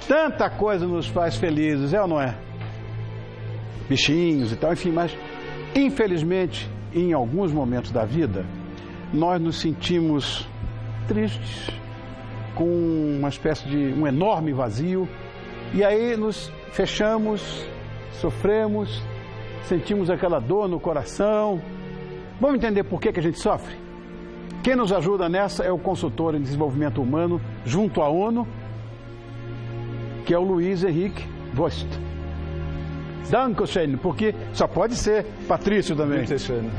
Tanta coisa nos faz felizes, é ou não é? Bichinhos e tal, enfim, mas infelizmente, em alguns momentos da vida, nós nos sentimos tristes, com uma espécie de um enorme vazio, e aí nos fechamos, sofremos, sentimos aquela dor no coração. Vamos entender por que a gente sofre? Quem nos ajuda nessa é o consultor em desenvolvimento humano junto à ONU, que é o Luiz Henrique Vost. Dankeschön, porque só pode ser Patrício também. Dankeschön.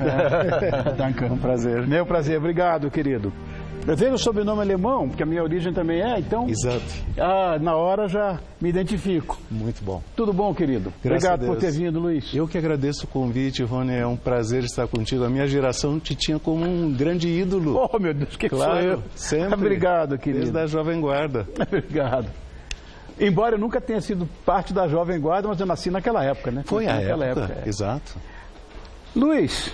Danke. Um prazer. Meu prazer, obrigado, querido. Eu tenho o sobrenome alemão, porque a minha origem também é, então... Exato. Na hora já me identifico. Muito bom. Tudo bom, querido? Graças Obrigado a Deus. por ter vindo, Luiz. Eu que agradeço o convite, Rony, é um prazer estar contigo. A minha geração te tinha como um grande ídolo. Oh, meu Deus, que claro, sou eu. sempre. Obrigado, querido. Desde a Jovem Guarda. Obrigado. Embora eu nunca tenha sido parte da Jovem Guarda, mas eu nasci naquela época, né? Foi naquela época. Exato. Luiz,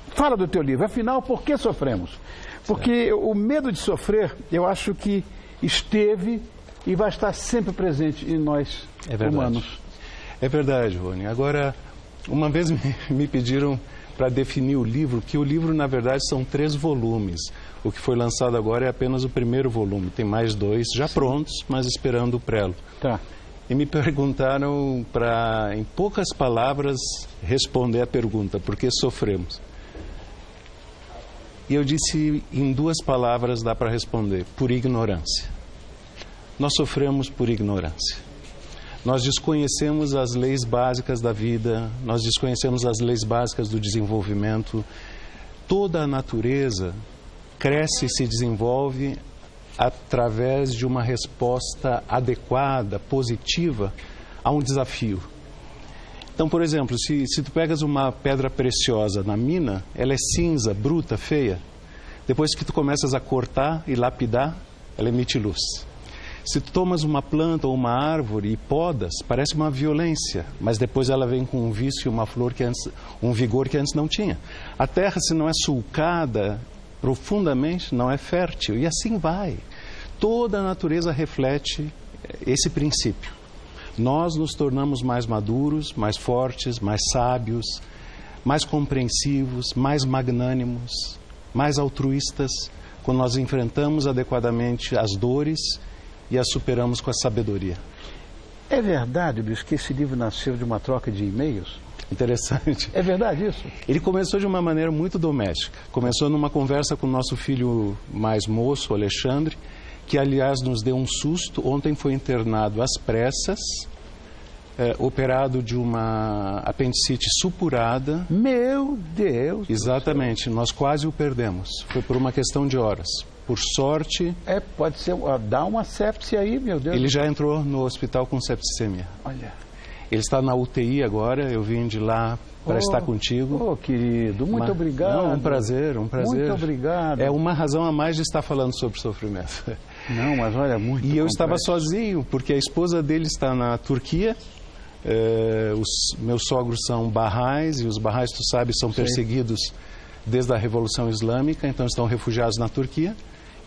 fala do teu livro. Afinal, por que sofremos? Porque o medo de sofrer, eu acho que esteve e vai estar sempre presente em nós humanos. É verdade, Rony. Agora, uma vez me pediram para definir o livro, que o livro, na verdade, são 3 volumes. O que foi lançado agora é apenas o primeiro volume. Tem mais 2 já prontos, mas esperando o prelo. Tá. E me perguntaram para, em poucas palavras, responder a pergunta: por que sofremos? E eu disse, em 2 palavras dá para responder: por ignorância. Nós sofremos por ignorância. Nós desconhecemos as leis básicas da vida, nós desconhecemos as leis básicas do desenvolvimento. Toda a natureza cresce e se desenvolve através de uma resposta adequada, positiva a um desafio. Então, por exemplo, se tu pegas uma pedra preciosa na mina, ela é cinza, bruta, feia. Depois que tu começas a cortar e lapidar, ela emite luz. Se tu tomas uma planta ou uma árvore e podas, parece uma violência, mas depois ela vem com um vício e uma flor que antes, um vigor que antes não tinha. A terra, se não é sulcada profundamente, não é fértil, e assim vai. Toda a natureza reflete esse princípio. Nós nos tornamos mais maduros, mais fortes, mais sábios, mais compreensivos, mais magnânimos, mais altruístas, quando nós enfrentamos adequadamente as dores e as superamos com a sabedoria. É verdade, Luiz, que esse livro nasceu de uma troca de e-mails? Interessante. É verdade isso? Ele começou de uma maneira muito doméstica. Começou numa conversa com o nosso filho mais moço, Alexandre, que aliás nos deu um susto. Ontem foi internado às pressas, operado de uma apendicite supurada. Meu Deus! Exatamente, nós quase o perdemos. Foi por uma questão de horas. Por sorte... pode ser, dá uma sepse aí, meu Deus. Ele já entrou no hospital com septicemia. Olha. Ele está na UTI agora, eu vim de lá para estar contigo. Oh, querido, muito obrigado. Não, um prazer, um prazer. Muito obrigado. É uma razão a mais de estar falando sobre sofrimento. Não, mas olha, muito E eu estava sozinho, porque a esposa dele está na Turquia, os meus sogros são Bahais, e os Bahais, tu sabes, são perseguidos desde a Revolução Islâmica, então estão refugiados na Turquia.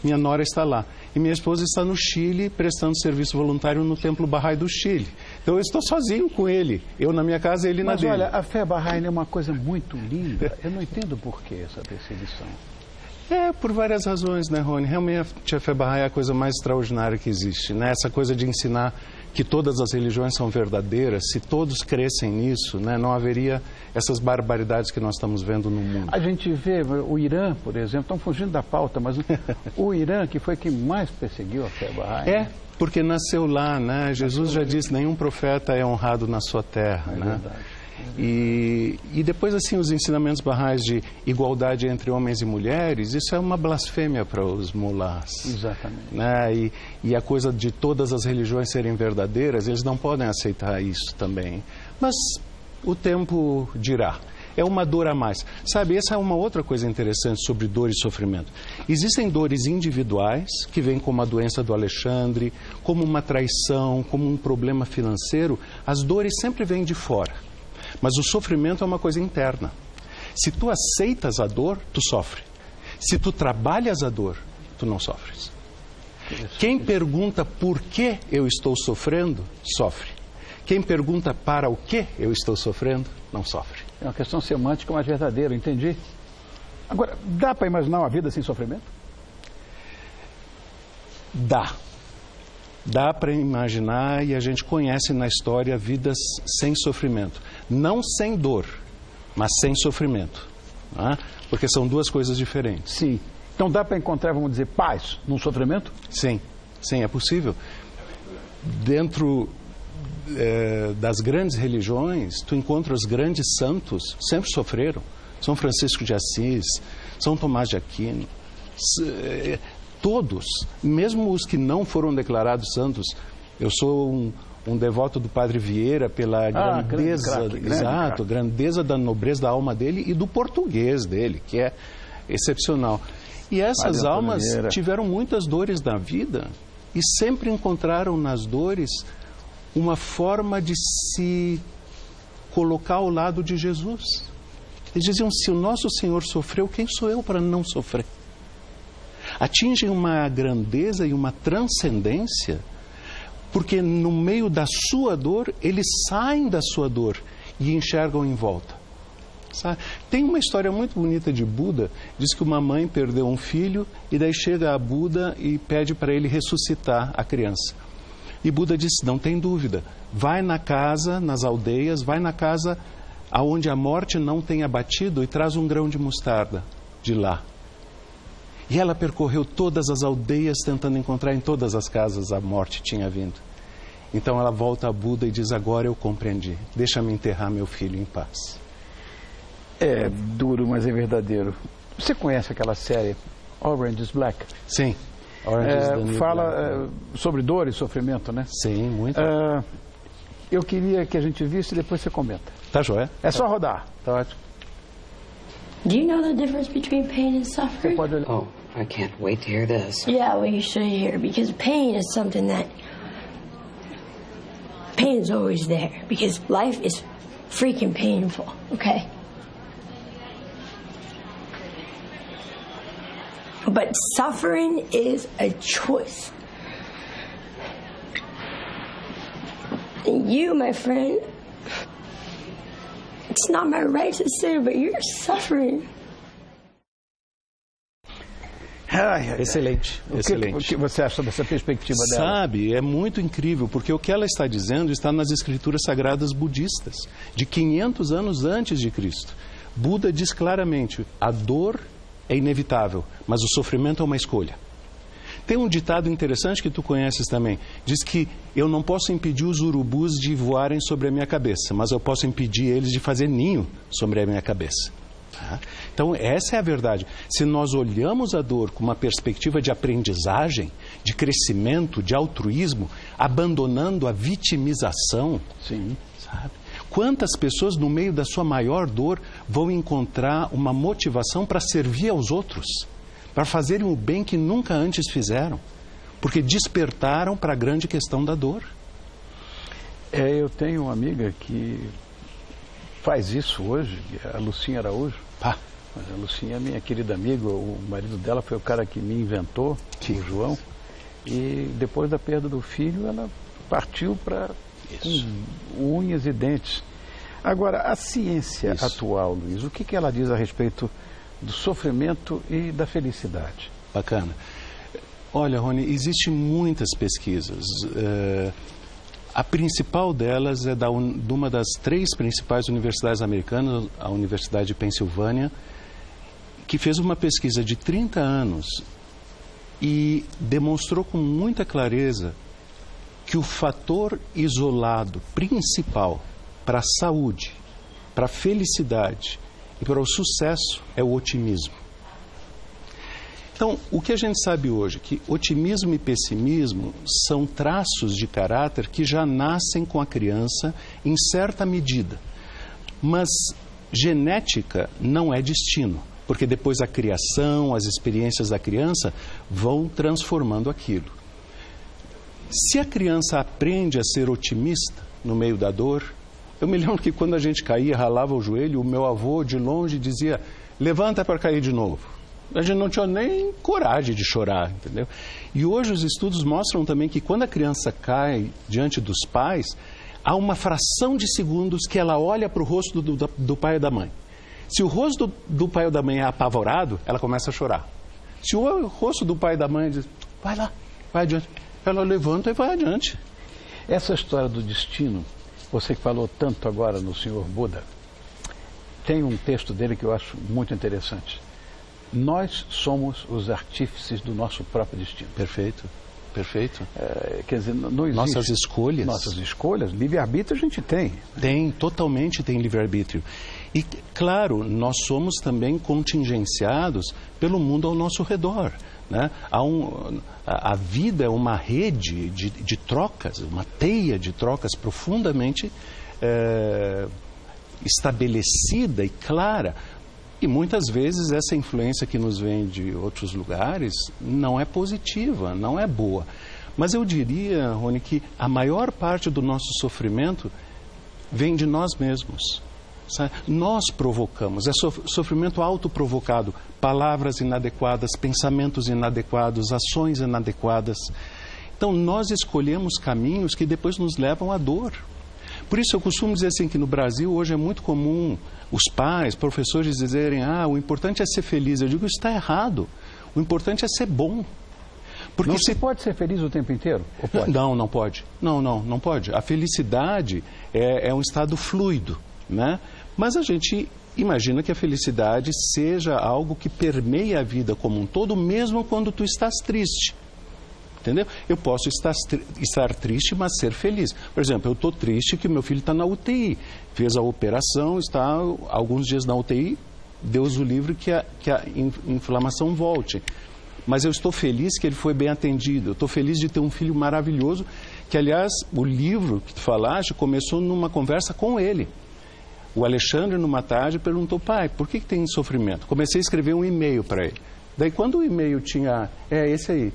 Minha nora está lá. E minha esposa está no Chile, prestando serviço voluntário no Templo Bahá'í do Chile. Então eu estou sozinho com ele. Eu na minha casa e ele na dele. Mas olha, a fé Bahá'í é uma coisa muito linda. Eu não entendo por que essa perseguição. Por várias razões, né, Rony? Realmente a fé Bahá'í é a coisa mais extraordinária que existe, né? Essa coisa de ensinar que todas as religiões são verdadeiras. Se todos crescem nisso, né, não haveria essas barbaridades que nós estamos vendo no mundo. A gente vê o Irã, por exemplo, estão fugindo da pauta, mas o Irã, que foi quem mais perseguiu a fé Bahá'í. Porque nasceu lá, né? Jesus já disse, nenhum profeta é honrado na sua terra, né? Verdade. E depois, assim, os ensinamentos Bahá'ís de igualdade entre homens e mulheres, isso é uma blasfêmia para os mulás. Exatamente. Né? E a coisa de todas as religiões serem verdadeiras, eles não podem aceitar isso também. Mas o tempo dirá. É uma dor a mais. Sabe, essa é uma outra coisa interessante sobre dor e sofrimento. Existem dores individuais, que vêm como a doença do Alexandre, como uma traição, como um problema financeiro. As dores sempre vêm de fora. Mas o sofrimento é uma coisa interna. Se tu aceitas a dor, tu sofre. Se tu trabalhas a dor, tu não sofres. Quem pergunta por que eu estou sofrendo, sofre. Quem pergunta para o que eu estou sofrendo, não sofre. É uma questão semântica, mas verdadeira, entendi. Agora, dá para imaginar uma vida sem sofrimento? Dá. Dá para imaginar, e a gente conhece na história vidas sem sofrimento. Não sem dor, mas sem sofrimento. Né? Porque são duas coisas diferentes. Sim. Então dá para encontrar, vamos dizer, paz num sofrimento? Sim, sim, é possível. Dentro das grandes religiões, tu encontra os grandes santos, sempre sofreram. São Francisco de Assis, São Tomás de Aquino, todos, mesmo os que não foram declarados santos. Eu sou um devoto do Padre Vieira pela grandeza da nobreza da alma dele e do português dele, que é excepcional. E essas almas tiveram muitas dores na vida e sempre encontraram nas dores uma forma de se colocar ao lado de Jesus. Eles diziam, se o nosso Senhor sofreu, quem sou eu para não sofrer? Atingem uma grandeza e uma transcendência, porque no meio da sua dor, eles saem da sua dor e enxergam em volta. Sabe? Tem uma história muito bonita de Buda, diz que uma mãe perdeu um filho e daí chega a Buda e pede para ele ressuscitar a criança. E Buda disse, não tem dúvida, vai na casa, nas aldeias, vai na casa aonde a morte não tenha batido e traz um grão de mostarda de lá. E ela percorreu todas as aldeias tentando encontrar em todas as casas a morte tinha vindo. Então ela volta a Buda e diz, agora eu compreendi, deixa-me enterrar meu filho em paz. É duro, mas é verdadeiro. Você conhece aquela série Orange is Black? Sim. Fala sobre dor e sofrimento, né? Sim, muito. Eu queria que a gente visse e depois você comenta. Tá joia? É só rodar. Tá ótimo. Do you know the difference between pain and suffering? Oh, I can't wait to hear this. Yeah, well, you should hear, because pain is something that... Pain is always there, because life is freaking painful, okay? But suffering is a choice. And you, my friend, it's not my right to say, but you're suffering. Excelente, excelente. O que você acha dessa perspectiva dela? Sabe, é muito incrível, porque o que ela está dizendo está nas escrituras sagradas budistas, de 500 anos antes de Cristo. Buda diz claramente, a dor é inevitável, mas o sofrimento é uma escolha. Tem um ditado interessante que tu conheces também. Diz que eu não posso impedir os urubus de voarem sobre a minha cabeça, mas eu posso impedir eles de fazer ninho sobre a minha cabeça. Tá? Então, essa é a verdade. Se nós olhamos a dor com uma perspectiva de aprendizagem, de crescimento, de altruísmo, abandonando a vitimização, sim, sabe? Quantas pessoas, no meio da sua maior dor, vão encontrar uma motivação para servir aos outros, para fazerem o bem que nunca antes fizeram, porque despertaram para a grande questão da dor. Eu tenho uma amiga que faz isso hoje, a Lucinha Araújo. Mas a Lucinha é minha querida amiga, o marido dela foi o cara que me inventou, o João, e depois da perda do filho, ela partiu para unhas e dentes. Agora, a ciência atual, Luiz, o que ela diz a respeito do sofrimento e da felicidade? Bacana. Olha, Rony, existem muitas pesquisas. A principal delas é de uma das 3 principais universidades americanas, a Universidade de Pensilvânia, que fez uma pesquisa de 30 anos e demonstrou com muita clareza que o fator isolado principal para a saúde, para a felicidade e para o sucesso é o otimismo. Então, o que a gente sabe hoje é que otimismo e pessimismo são traços de caráter que já nascem com a criança em certa medida. Mas genética não é destino, porque depois a criação, as experiências da criança vão transformando aquilo. Se a criança aprende a ser otimista no meio da dor, eu me lembro que quando a gente caía, ralava o joelho, o meu avô de longe dizia, levanta para cair de novo. A gente não tinha nem coragem de chorar, entendeu? E hoje os estudos mostram também que quando a criança cai diante dos pais, há uma fração de segundos que ela olha para o rosto do pai e da mãe. Se o rosto do pai ou da mãe é apavorado, ela começa a chorar. Se o rosto do pai e da mãe diz, vai lá, vai adiante, ela levanta e vai adiante. Essa história do destino, você que falou tanto agora no Sr. Buda, tem um texto dele que eu acho muito interessante. Nós somos os artífices do nosso próprio destino. Perfeito, perfeito. Quer dizer, não existe... Nossas escolhas. Nossas escolhas, livre-arbítrio a gente tem. Totalmente tem livre-arbítrio. E, claro, nós somos também contingenciados pelo mundo ao nosso redor, né? A vida é uma rede de trocas, uma teia de trocas profundamente estabelecida e clara. E muitas vezes essa influência que nos vem de outros lugares não é positiva, não é boa. Mas eu diria, Rony, que a maior parte do nosso sofrimento vem de nós mesmos. Sabe? Nós provocamos, é sofrimento autoprovocado, palavras inadequadas, pensamentos inadequados, ações inadequadas. Então nós escolhemos caminhos que depois nos levam à dor. Por isso eu costumo dizer assim que no Brasil hoje é muito comum os pais, professores dizerem, o importante é ser feliz. Eu digo, isso está errado. O importante é ser bom. Porque você pode ser feliz o tempo inteiro? Ou pode? Não pode. Não pode. A felicidade é um estado fluido, né? Mas a gente imagina que a felicidade seja algo que permeia a vida como um todo, mesmo quando tu estás triste. Entendeu? Eu posso estar triste, mas ser feliz. Por exemplo, eu estou triste que meu filho está na UTI. Fez a operação, está alguns dias na UTI. Deus o livre que a inflamação volte. Mas eu estou feliz que ele foi bem atendido. Eu estou feliz de ter um filho maravilhoso, que, aliás, o livro que tu falaste começou numa conversa com ele. O Alexandre, numa tarde, perguntou, pai, por que tem sofrimento? Comecei a escrever um e-mail para ele. Daí, quando o e-mail tinha... esse aí.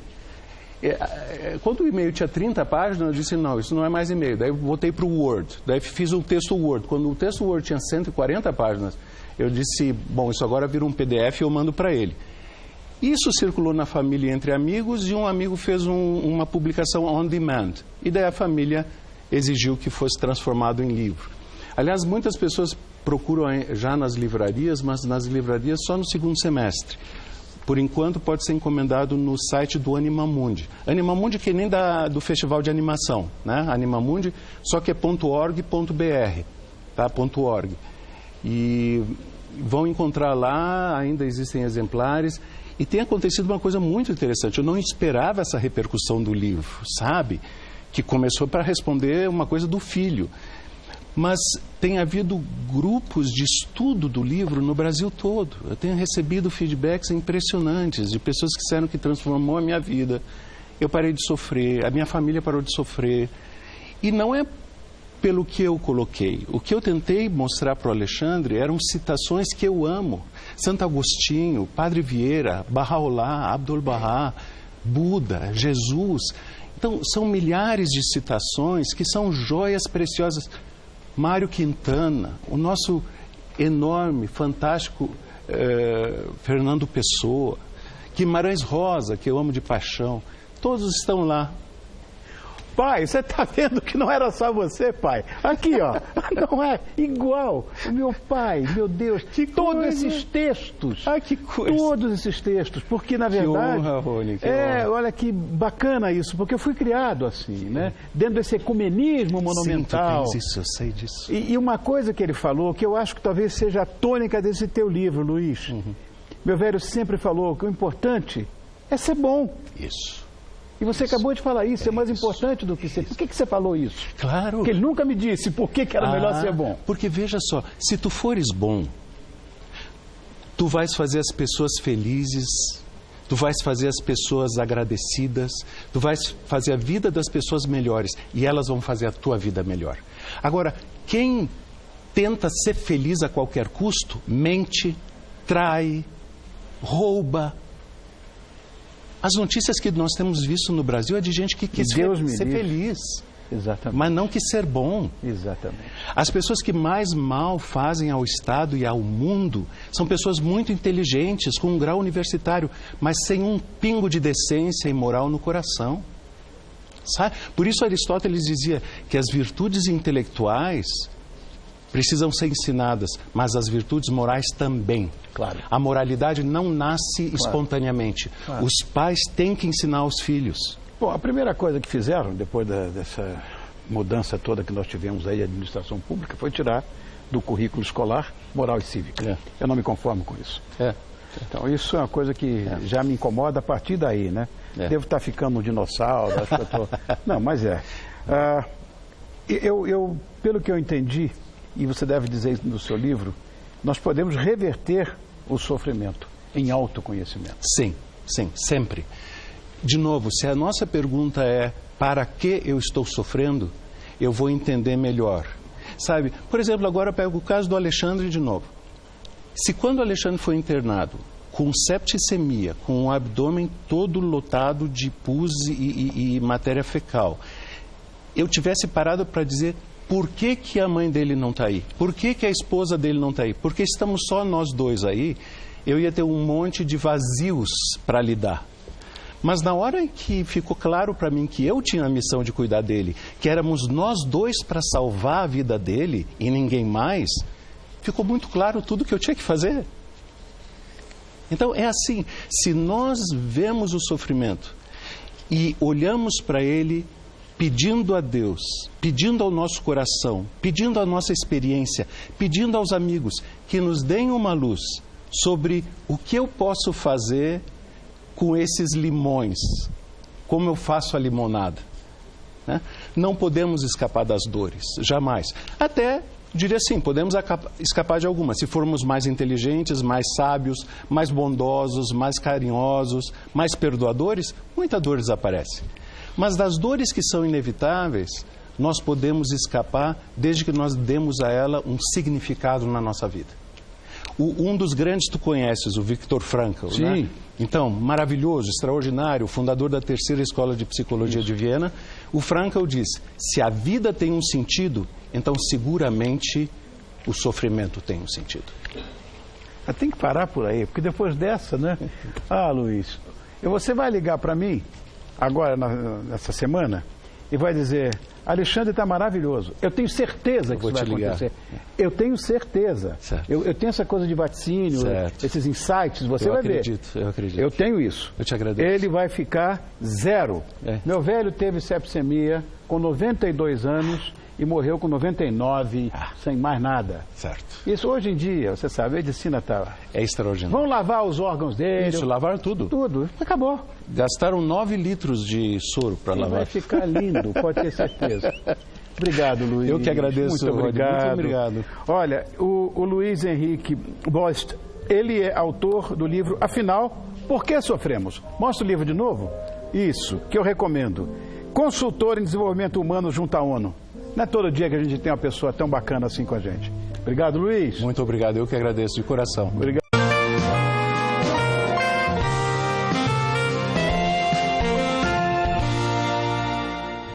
Quando o e-mail tinha 30 páginas, eu disse, não, isso não é mais e-mail. Daí eu voltei para o Word. Daí fiz um texto Word. Quando o texto Word tinha 140 páginas, eu disse, bom, isso agora vira um PDF e eu mando para ele. Isso circulou na família entre amigos e um amigo fez uma publicação on demand. E daí a família exigiu que fosse transformado em livro. Aliás, muitas pessoas procuram já nas livrarias, mas nas livrarias só no segundo semestre. Por enquanto, pode ser encomendado no site do Animamundi. Animamundi que nem do Festival de Animação, né? Animamundi, só que é .org.br, tá? .org. E vão encontrar lá, ainda existem exemplares. E tem acontecido uma coisa muito interessante. Eu não esperava essa repercussão do livro, sabe? Que começou para responder uma coisa do filho. Mas tem havido grupos de estudo do livro no Brasil todo. Eu tenho recebido feedbacks impressionantes de pessoas que disseram que transformou a minha vida. Eu parei de sofrer, a minha família parou de sofrer. E não é pelo que eu coloquei. O que eu tentei mostrar para o Alexandre eram citações que eu amo. Santo Agostinho, Padre Vieira, Bahá'u'lláh, Abdu'l-Bahá, Buda, Jesus. Então, são milhares de citações que são joias preciosas. Mário Quintana, o nosso enorme, fantástico Fernando Pessoa, Guimarães Rosa, que eu amo de paixão, todos estão lá. Pai, você está vendo que não era só você, pai? Aqui, ó, não é igual. O meu pai, meu Deus, que todos coisa. Esses textos. Que coisa. Todos esses textos, porque na verdade... Que honra, Rony, que honra. Olha que bacana isso, porque eu fui criado assim, né? Dentro desse ecumenismo monumental. Sim, tu tens isso, eu sei disso. E uma coisa que ele falou, que eu acho que talvez seja a tônica desse teu livro, Luiz. Meu velho sempre falou que o importante é ser bom. Isso. E você acabou de falar isso, é mais importante do que ser. Por que você falou isso? Claro. Porque ele nunca me disse por que era melhor ser bom. Porque veja só, se tu fores bom, tu vais fazer as pessoas felizes, tu vais fazer as pessoas agradecidas, tu vais fazer a vida das pessoas melhores e elas vão fazer a tua vida melhor. Agora, quem tenta ser feliz a qualquer custo, mente, trai, rouba. As notícias que nós temos visto no Brasil é de gente que quis ser feliz. Exatamente. Mas não que ser bom. Exatamente. As pessoas que mais mal fazem ao Estado e ao mundo são pessoas muito inteligentes, com um grau universitário, mas sem um pingo de decência e moral no coração. Sabe? Por isso Aristóteles dizia que as virtudes intelectuais precisam ser ensinadas, mas as virtudes morais também. Claro. A moralidade não nasce espontaneamente. Claro. Os pais têm que ensinar aos filhos. Bom, a primeira coisa que fizeram, depois dessa mudança toda que nós tivemos aí de administração pública, foi tirar do currículo escolar moral e cívica. Eu não me conformo com isso. Então, isso é uma coisa que já me incomoda a partir daí, né? Devo estar ficando um dinossauro, acho que eu tô... Não, mas pelo que eu entendi, e você deve dizer isso no seu livro, nós podemos reverter o sofrimento em autoconhecimento. Sim, sim, sempre. De novo, se a nossa pergunta é para que eu estou sofrendo, eu vou entender melhor. Sabe, por exemplo, agora eu pego o caso do Alexandre de novo. Se quando o Alexandre foi internado com septicemia, com o abdômen todo lotado de pus e matéria fecal, eu tivesse parado para dizer por que a mãe dele não está aí, por que a esposa dele não está aí, porque estamos só nós dois aí, eu ia ter um monte de vazios para lidar. Mas na hora em que ficou claro para mim que eu tinha a missão de cuidar dele, que éramos nós dois para salvar a vida dele e ninguém mais, ficou muito claro tudo que eu tinha que fazer. Então é assim, se nós vemos o sofrimento e olhamos para ele pedindo a Deus, pedindo ao nosso coração, pedindo à nossa experiência, pedindo aos amigos que nos deem uma luz sobre o que eu posso fazer com esses limões, como eu faço a limonada. Né? Não podemos escapar das dores, jamais. Até, diria assim, podemos escapar de algumas, se formos mais inteligentes, mais sábios, mais bondosos, mais carinhosos, mais perdoadores, muita dor desaparece. Mas das dores que são inevitáveis, nós podemos escapar desde que nós demos a ela um significado na nossa vida. Um dos grandes tu conheces, o Viktor Frankl, sim, né? Então, maravilhoso, extraordinário, fundador da terceira escola de psicologia de Viena. O Frankl diz, se a vida tem um sentido, então seguramente o sofrimento tem um sentido. Tem que parar por aí, porque depois dessa, né? Ah, Luiz, você vai ligar para mim agora, nessa semana, e vai dizer, Alexandre está maravilhoso. Eu tenho certeza que isso vai acontecer. Eu tenho certeza. Eu tenho essa coisa de vaticínio, esses insights, você vai ver. Eu acredito. Eu tenho isso. Eu te agradeço. Ele vai ficar zero. Meu velho teve septicemia com 92 anos e morreu com 99, sem mais nada. Certo. Isso hoje em dia, você sabe, a medicina está... É extraordinário. Vão lavar os órgãos dele. Isso, lavaram tudo. Tudo. Acabou. Gastaram 9 litros de soro para lavar. Vai ficar lindo, pode ter certeza. Obrigado, Luiz. Eu que agradeço. Muito obrigado. Muito obrigado. Olha, o Luiz Henrique Bost, ele é autor do livro Afinal, Por que Sofremos? Mostra o livro de novo? Isso, que eu recomendo. Consultor em Desenvolvimento Humano junto à ONU. Não é todo dia que a gente tem uma pessoa tão bacana assim com a gente. Obrigado, Luiz. Muito obrigado, eu que agradeço de coração. Obrigado.